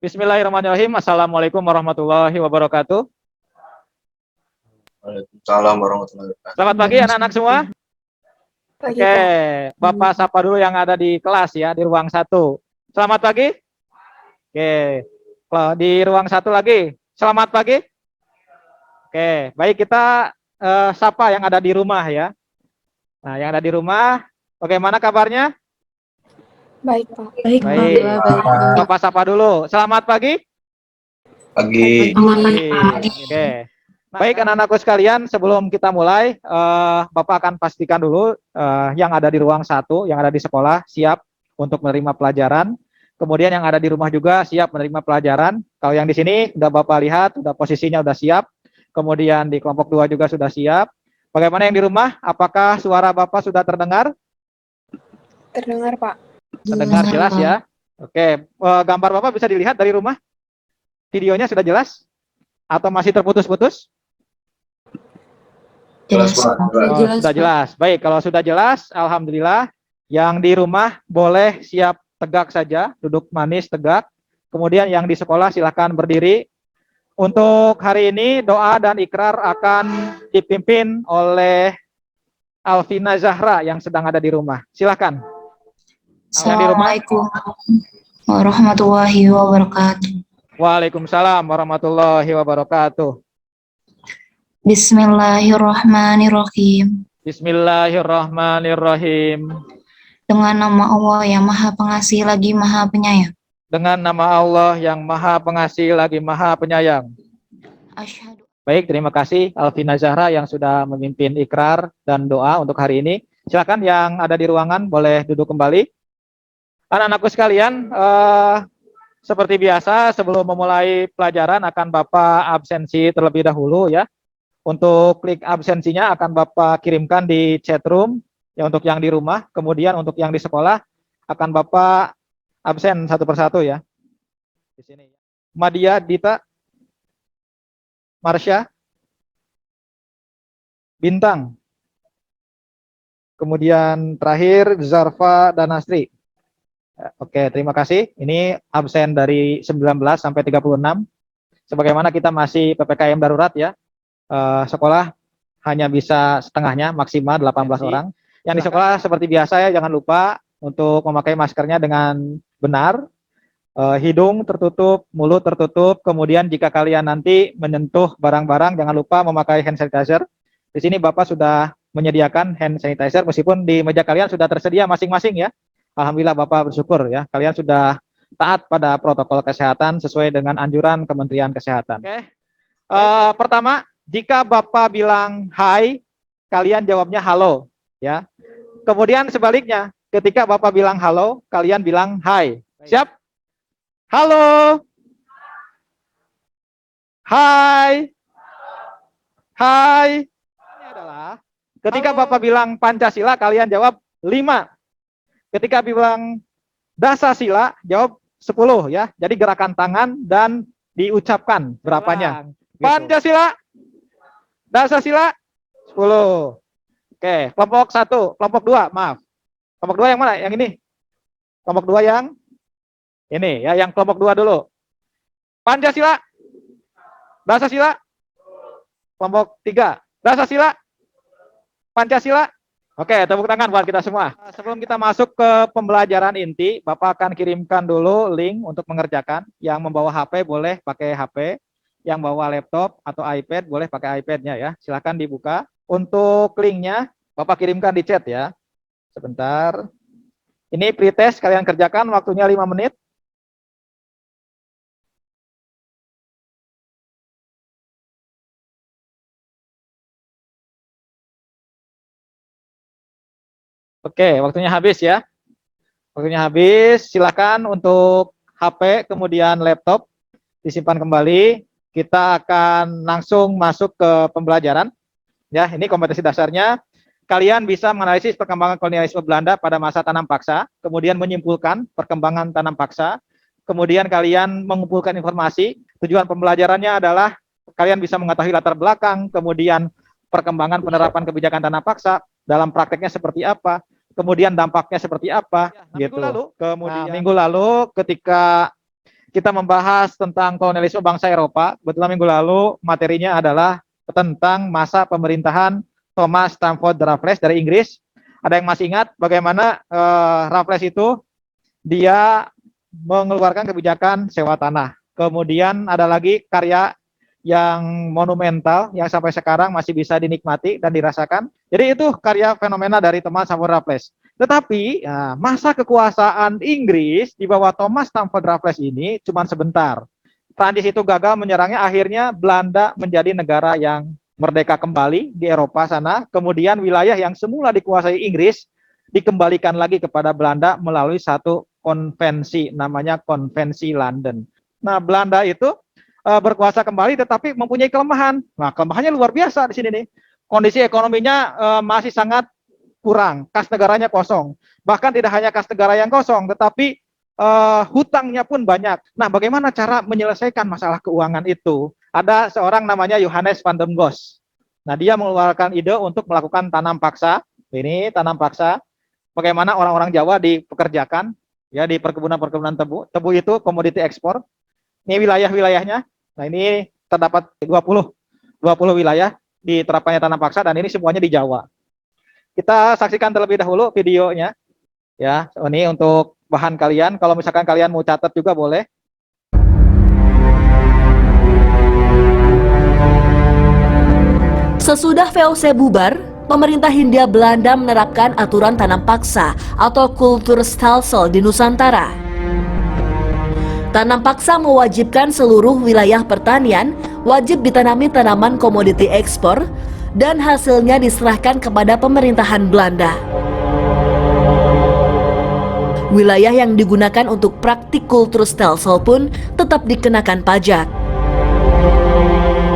Bismillahirrahmanirrahim. Assalamualaikum warahmatullahi wabarakatuh. Waalaikumsalam warahmatullahi wabarakatuh. Selamat pagi anak-anak semua. Pagi, Oke, Pak. Bapak sapa dulu yang ada di kelas ya, di ruang 1. Selamat pagi. Oke, kalau di ruang 1 lagi. Selamat pagi. Oke, baik kita sapa yang ada di rumah ya. Nah, yang ada di rumah, bagaimana kabarnya? Baik, Pak. Baik, Pak. Baik. Baik. Bapak sapa dulu. Selamat pagi. Pagi. Oke. Baik anak-anakku sekalian, sebelum kita mulai, Bapak akan pastikan dulu yang ada di ruang 1, yang ada di sekolah siap untuk menerima pelajaran. Kemudian yang ada di rumah juga siap menerima pelajaran. Kalau yang di sini sudah Bapak lihat, sudah posisinya sudah siap. Kemudian di kelompok 2 juga sudah siap. Bagaimana yang di rumah? Apakah suara Bapak sudah terdengar? Terdengar, Pak. Terdengar jelas ya. Oke, gambar Bapak bisa dilihat dari rumah? Videonya sudah jelas? Atau masih terputus-putus? Jelas, Pak. Oh, sudah jelas. Baik, kalau sudah jelas, alhamdulillah. Yang di rumah boleh siap tegak saja, duduk manis tegak. Kemudian yang di sekolah silakan berdiri. Untuk hari ini doa dan ikrar akan dipimpin oleh Alvina Zahra yang sedang ada di rumah. Silakan. Assalamualaikum warahmatullahi wabarakatuh. Waalaikumsalam warahmatullahi wabarakatuh. Bismillahirrahmanirrahim. Bismillahirrahmanirrahim. Dengan nama Allah yang Maha Pengasih lagi Maha Penyayang. Dengan nama Allah yang Maha Pengasih lagi Maha Penyayang. Asyhadu. Baik, terima kasih Alvina Zahra yang sudah memimpin ikrar dan doa untuk hari ini. Silakan yang ada di ruangan boleh duduk kembali. Anak-anakku sekalian, seperti biasa sebelum memulai pelajaran akan Bapak absensi terlebih dahulu ya. Untuk klik absensinya akan Bapak kirimkan di chat room ya untuk yang di rumah. Kemudian untuk yang di sekolah akan Bapak absen satu persatu ya. Di sini. Madia, Dita, Marsha, Bintang. Kemudian terakhir Zarfa dan Astri. Oke, terima kasih. Ini absen dari 19 sampai 36. Sebagaimana kita masih PPKM darurat ya. Sekolah hanya bisa setengahnya, maksimal 18 orang. Yang di sekolah seperti biasa ya, jangan lupa untuk memakai maskernya dengan benar. Hidung tertutup, mulut tertutup. Kemudian jika kalian nanti menyentuh barang-barang, jangan lupa memakai hand sanitizer. Di sini Bapak sudah menyediakan hand sanitizer, meskipun di meja kalian sudah tersedia masing-masing ya. Alhamdulillah Bapak bersyukur ya, kalian sudah taat pada protokol kesehatan sesuai dengan anjuran Kementerian Kesehatan. Oke. Pertama, jika Bapak bilang hai, kalian jawabnya halo ya. Kemudian sebaliknya, ketika Bapak bilang halo, kalian bilang hai. Siap? Halo. Hai. Hai. Ini adalah ketika Bapak bilang Pancasila, kalian jawab 5. Ketika bilang Dasasila, jawab 10 ya. Jadi gerakan tangan dan diucapkan berapanya. Pancasila, Dasasila, 10. Oke, kelompok 1, kelompok 2, maaf. Kelompok 2 yang mana? Yang ini. Kelompok 2 yang ini ya, yang kelompok 2 dulu. Pancasila, Dasasila, kelompok 3. Dasasila, Pancasila. Oke, tepuk tangan buat kita semua. Sebelum kita masuk ke pembelajaran inti, Bapak akan kirimkan dulu link untuk mengerjakan. Yang membawa HP boleh pakai HP, yang bawa laptop atau iPad boleh pakai iPad-nya ya. Silakan dibuka. Untuk linknya Bapak kirimkan di chat ya. Sebentar. Ini pretest, kalian kerjakan, waktunya 5 menit. Oke, waktunya habis ya. Waktunya habis, silakan untuk HP kemudian laptop disimpan kembali. Kita akan langsung masuk ke pembelajaran. Ya, ini kompetensi dasarnya. Kalian bisa menganalisis perkembangan kolonialisme Belanda pada masa tanam paksa, kemudian menyimpulkan perkembangan tanam paksa, kemudian kalian mengumpulkan informasi. Tujuan pembelajarannya adalah kalian bisa mengetahui latar belakang, kemudian perkembangan penerapan kebijakan tanam paksa, dalam prakteknya seperti apa, kemudian dampaknya seperti apa, gitu. Kemudian minggu lalu ketika kita membahas tentang kolonialisme bangsa Eropa. Kebetulan minggu lalu materinya adalah tentang masa pemerintahan Thomas Stamford Raffles dari Inggris. Ada yang masih ingat bagaimana Raffles itu dia mengeluarkan kebijakan sewa tanah. Kemudian ada lagi karya yang monumental yang sampai sekarang masih bisa dinikmati dan dirasakan. Jadi itu karya fenomena dari Thomas Stamford Raffles. Tetapi ya, masa kekuasaan Inggris di bawah Thomas Stamford Raffles ini cuma sebentar. Prancis itu gagal menyerangnya, akhirnya Belanda menjadi negara yang merdeka kembali di Eropa sana. Kemudian wilayah yang semula dikuasai Inggris dikembalikan lagi kepada Belanda melalui satu konvensi, namanya Konvensi London. Nah, Belanda itu berkuasa kembali tetapi mempunyai kelemahan. Nah, kelemahannya luar biasa di sini nih. Kondisi ekonominya masih sangat kurang, kas negaranya kosong. Bahkan tidak hanya kas negara yang kosong, tetapi hutangnya pun banyak. Nah, bagaimana cara menyelesaikan masalah keuangan itu? Ada seorang namanya Johannes van den Goes. Nah, dia mengeluarkan ide untuk melakukan tanam paksa. Ini tanam paksa. Bagaimana orang-orang Jawa dipekerjakan ya di perkebunan-perkebunan tebu. Tebu itu komoditi ekspor. Ini wilayah-wilayahnya. Nah, ini terdapat 20 wilayah diterapkannya tanam paksa dan ini semuanya di Jawa. Kita saksikan terlebih dahulu videonya. Ya, ini untuk bahan kalian. Kalau misalkan kalian mau catat juga boleh. Sesudah VOC bubar, pemerintah Hindia Belanda menerapkan aturan tanam paksa atau Kulturstelsel di Nusantara. Tanam paksa mewajibkan seluruh wilayah pertanian wajib ditanami tanaman komoditi ekspor dan hasilnya diserahkan kepada pemerintahan Belanda. Wilayah yang digunakan untuk praktik Kulturstelsel pun tetap dikenakan pajak.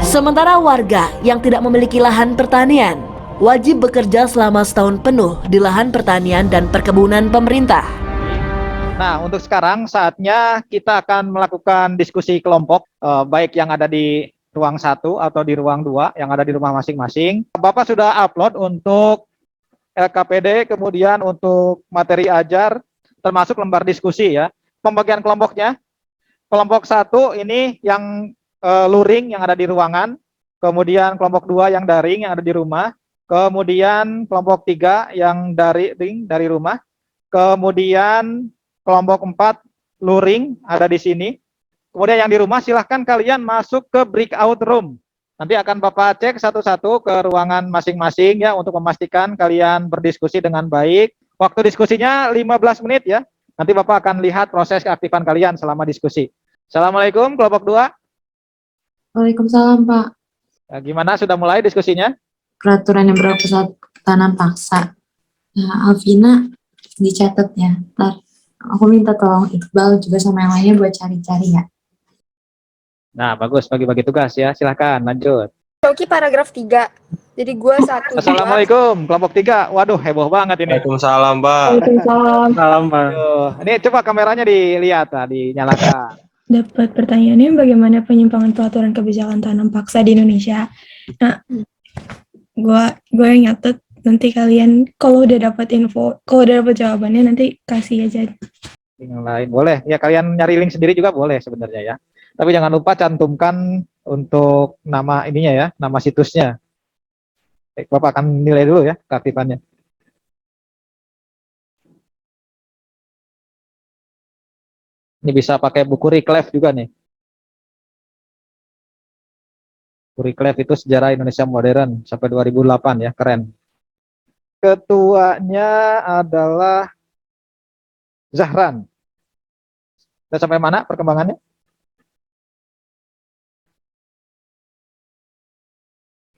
Sementara warga yang tidak memiliki lahan pertanian wajib bekerja selama setahun penuh di lahan pertanian dan perkebunan pemerintah. Nah, untuk sekarang saatnya kita akan melakukan diskusi kelompok, baik yang ada di ruang 1 atau di ruang 2, yang ada di rumah masing-masing. Bapak sudah upload untuk LKPD, kemudian untuk materi ajar, termasuk lembar diskusi ya. Pembagian kelompoknya, kelompok 1 ini yang luring yang ada di ruangan, kemudian kelompok 2 yang daring yang ada di rumah, kemudian kelompok 3 yang daring dari rumah, kemudian kelompok 4 luring ada di sini. Kemudian yang di rumah silahkan kalian masuk ke breakout room. Nanti akan Bapak cek satu-satu ke ruangan masing-masing ya untuk memastikan kalian berdiskusi dengan baik. Waktu diskusinya 15 menit ya. Nanti Bapak akan lihat proses keaktifan kalian selama diskusi. Assalamualaikum kelompok 2. Waalaikumsalam, Pak. Nah, gimana sudah mulai diskusinya? Peraturan yang berlaku saat tanam paksa. Nah, Alvina dicatat ya. Ntar aku minta tolong Iqbal juga sama yang lainnya buat cari-cari ya. Nah, bagus, bagi-bagi tugas ya. Silahkan lanjut. Coki paragraf 3. Jadi gua 1, 2. Assalamualaikum kelompok 3. Waduh, heboh banget ini. Waalaikumsalam, Pak. Waalaikumsalam. Salam, Pak. Ini coba kameranya dilihat, dinyalakan. Dapat pertanyaannya bagaimana penyimpangan peraturan kebijakan tanam paksa di Indonesia. Nah, gue yang nyatet, nanti kalian kalau udah dapat info, kalau udah dapat jawabannya nanti kasih aja. Yang lain boleh ya, kalian nyari link sendiri juga boleh sebenarnya ya. Tapi jangan lupa cantumkan untuk nama ininya ya, nama situsnya. Bapak akan nilai dulu ya keaktifannya. Ini bisa pakai buku Reclave juga nih. Buku Reclave itu sejarah Indonesia modern sampai 2008 ya, keren. Ketuanya adalah Zahran. Sudah sampai mana perkembangannya?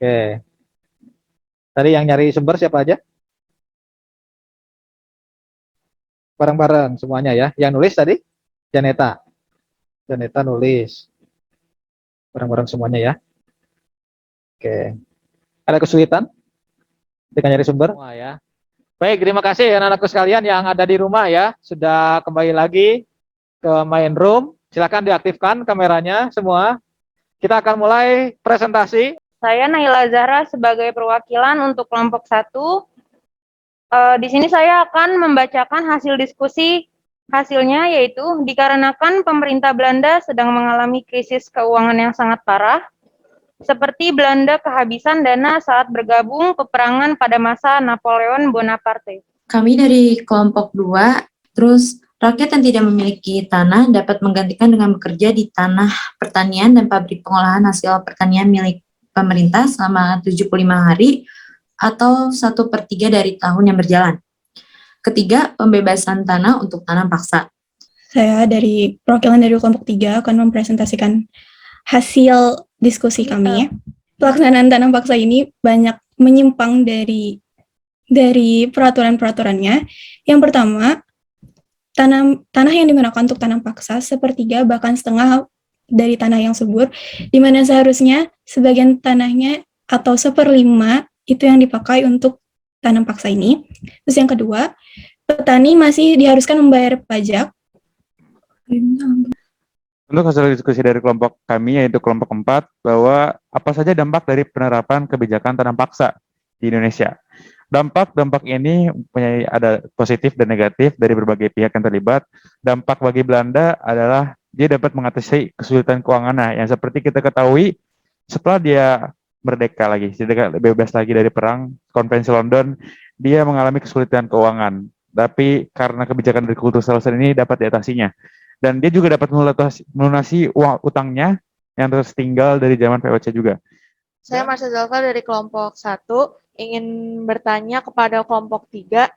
Oke. Tadi yang nyari sumber siapa aja? Bareng-bareng semuanya ya. Yang nulis tadi? Janeta. Janeta nulis. Bareng-bareng semuanya ya. Oke. Ada kesulitan dengan nyari sumber? Semua ya. Baik, terima kasih ya anak-anakku sekalian yang ada di rumah ya. Sudah kembali lagi ke main room. Silakan diaktifkan kameranya semua. Kita akan mulai presentasi. Saya Naila Zahra sebagai perwakilan untuk kelompok 1. Di sini saya akan membacakan hasil diskusi Hasilnya yaitu dikarenakan pemerintah Belanda sedang mengalami krisis keuangan yang sangat parah, seperti Belanda kehabisan dana saat bergabung peperangan pada masa Napoleon Bonaparte. Kami dari kelompok 2, terus rakyat yang tidak memiliki tanah dapat menggantikan dengan bekerja di tanah pertanian dan pabrik pengolahan hasil pertanian milik pemerintah selama 75 hari atau 1/3 dari tahun yang berjalan. Ketiga, pembebasan tanah untuk tanam paksa. Saya dari perwakilan dari kelompok 3 akan mempresentasikan hasil diskusi kami. Pelaksanaan tanam paksa ini banyak menyimpang dari peraturan-peraturannya. Yang pertama, tanah yang digunakan untuk tanam paksa sepertiga bahkan setengah dari tanah yang subur, di mana seharusnya sebagian tanahnya atau 1/5 itu yang dipakai untuk tanam paksa ini. Terus yang kedua, petani masih diharuskan membayar pajak. Untuk hasil diskusi dari kelompok kami, yaitu kelompok 4, bahwa apa saja dampak dari penerapan kebijakan tanam paksa di Indonesia. Dampak ini mempunyai ada positif dan negatif dari berbagai pihak yang terlibat. Dampak bagi Belanda adalah dia dapat mengatasi kesulitan keuangannya, yang seperti kita ketahui setelah dia merdeka lagi, dia bebas lagi dari perang konvensi London, dia mengalami kesulitan keuangan. Tapi karena kebijakan dari kultur Selatan ini dapat diatasinya. Dan dia juga dapat melunasi uang utangnya yang terus tinggal dari zaman VOC juga. Saya Marsha Zalfa dari kelompok 1 ingin bertanya kepada kelompok 3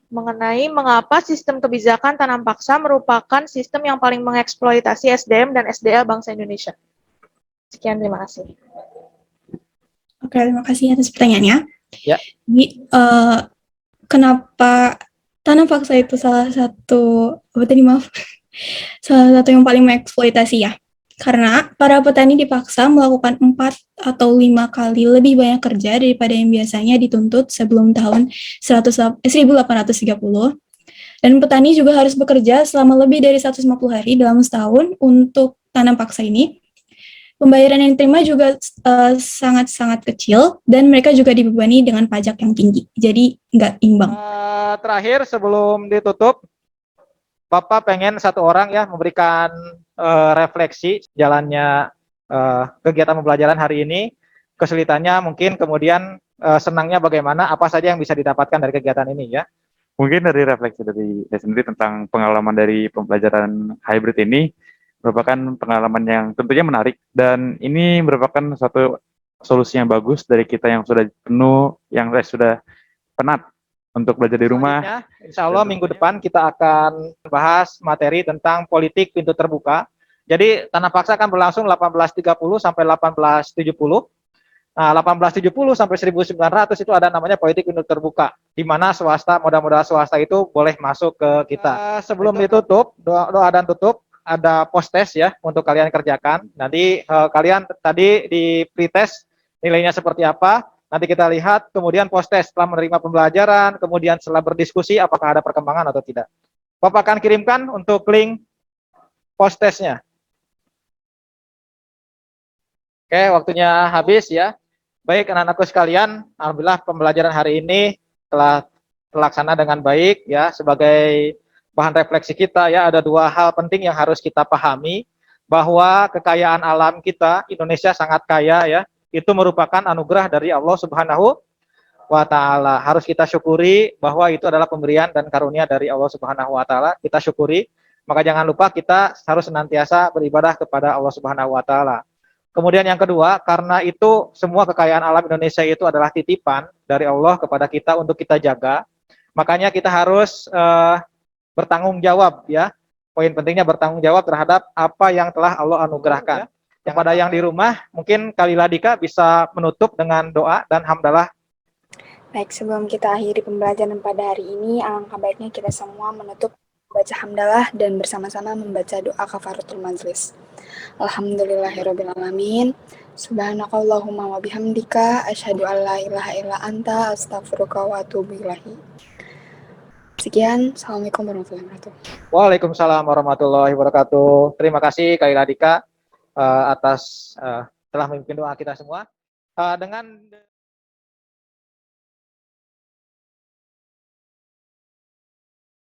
mengenai mengapa sistem kebijakan tanam paksa merupakan sistem yang paling mengeksploitasi SDM dan SDA bangsa Indonesia. Sekian, terima kasih. Oke, terima kasih atas pertanyaannya. Ya. Jadi, kenapa tanam paksa itu salah satu yang paling mengeksploitasi ya? Karena para petani dipaksa melakukan 4 atau 5 kali lebih banyak kerja daripada yang biasanya dituntut sebelum tahun 1830. Dan petani juga harus bekerja selama lebih dari 150 hari dalam setahun untuk tanam paksa ini. Pembayaran yang diterima juga sangat-sangat kecil dan mereka juga dibebani dengan pajak yang tinggi. Jadi nggak imbang. Terakhir sebelum ditutup, Bapak pengen satu orang ya memberikan refleksi jalannya kegiatan pembelajaran hari ini, kesulitannya mungkin, kemudian senangnya bagaimana, apa saja yang bisa didapatkan dari kegiatan ini ya. Mungkin dari refleksi dari saya sendiri tentang pengalaman dari pembelajaran hybrid ini, merupakan pengalaman yang tentunya menarik, dan ini merupakan suatu solusi yang bagus dari kita yang sudah penuh, yang sudah penat untuk belajar di rumah. Insya Allah minggu depan kita akan bahas materi tentang politik pintu terbuka. Jadi tanam paksa akan berlangsung 1830 sampai 1870. Nah, 1870 sampai 1900 itu ada namanya politik pintu terbuka, di mana swasta, modal-modal swasta itu boleh masuk ke kita. Sebelum ditutup, doa dan tutup, ada post test ya untuk kalian kerjakan. Nanti kalian tadi di pretest nilainya seperti apa. Nanti kita lihat, kemudian post test setelah menerima pembelajaran, kemudian setelah berdiskusi apakah ada perkembangan atau tidak. Bapak akan kirimkan untuk link post testnya. Oke, waktunya habis ya. Baik, anak-anakku sekalian, alhamdulillah pembelajaran hari ini telah terlaksana dengan baik ya. Sebagai bahan refleksi kita ya, ada 2 hal penting yang harus kita pahami, bahwa kekayaan alam kita, Indonesia sangat kaya ya. Itu merupakan anugerah dari Allah Subhanahu wa Ta'ala. Harus kita syukuri bahwa itu adalah pemberian dan karunia dari Allah Subhanahu wa Ta'ala. Kita syukuri. Maka jangan lupa kita harus senantiasa beribadah kepada Allah Subhanahu wa Ta'ala. Kemudian yang kedua, karena itu semua kekayaan alam Indonesia itu adalah titipan dari Allah kepada kita untuk kita jaga. Makanya kita harus bertanggung jawab ya. Poin pentingnya bertanggung jawab terhadap apa yang telah Allah anugerahkan. Kepada yang di rumah, mungkin Kalila Dika bisa menutup dengan doa dan hamdalah. Baik, sebelum kita akhiri pembelajaran pada hari ini, alangkah baiknya kita semua menutup baca hamdalah dan bersama-sama membaca doa kafaratul majlis. Alhamdulillahirrabbilalamin. Subhanakallahumma wa bihamdika asyhadu an la ilaha illa anta astaghfiruka wa atubu ilaihi. Sekian, Assalamualaikum warahmatullahi wabarakatuh. Waalaikumsalam warahmatullahi wabarakatuh. Terima kasih Kalila Dika atas telah memimpin doa kita semua. Dengan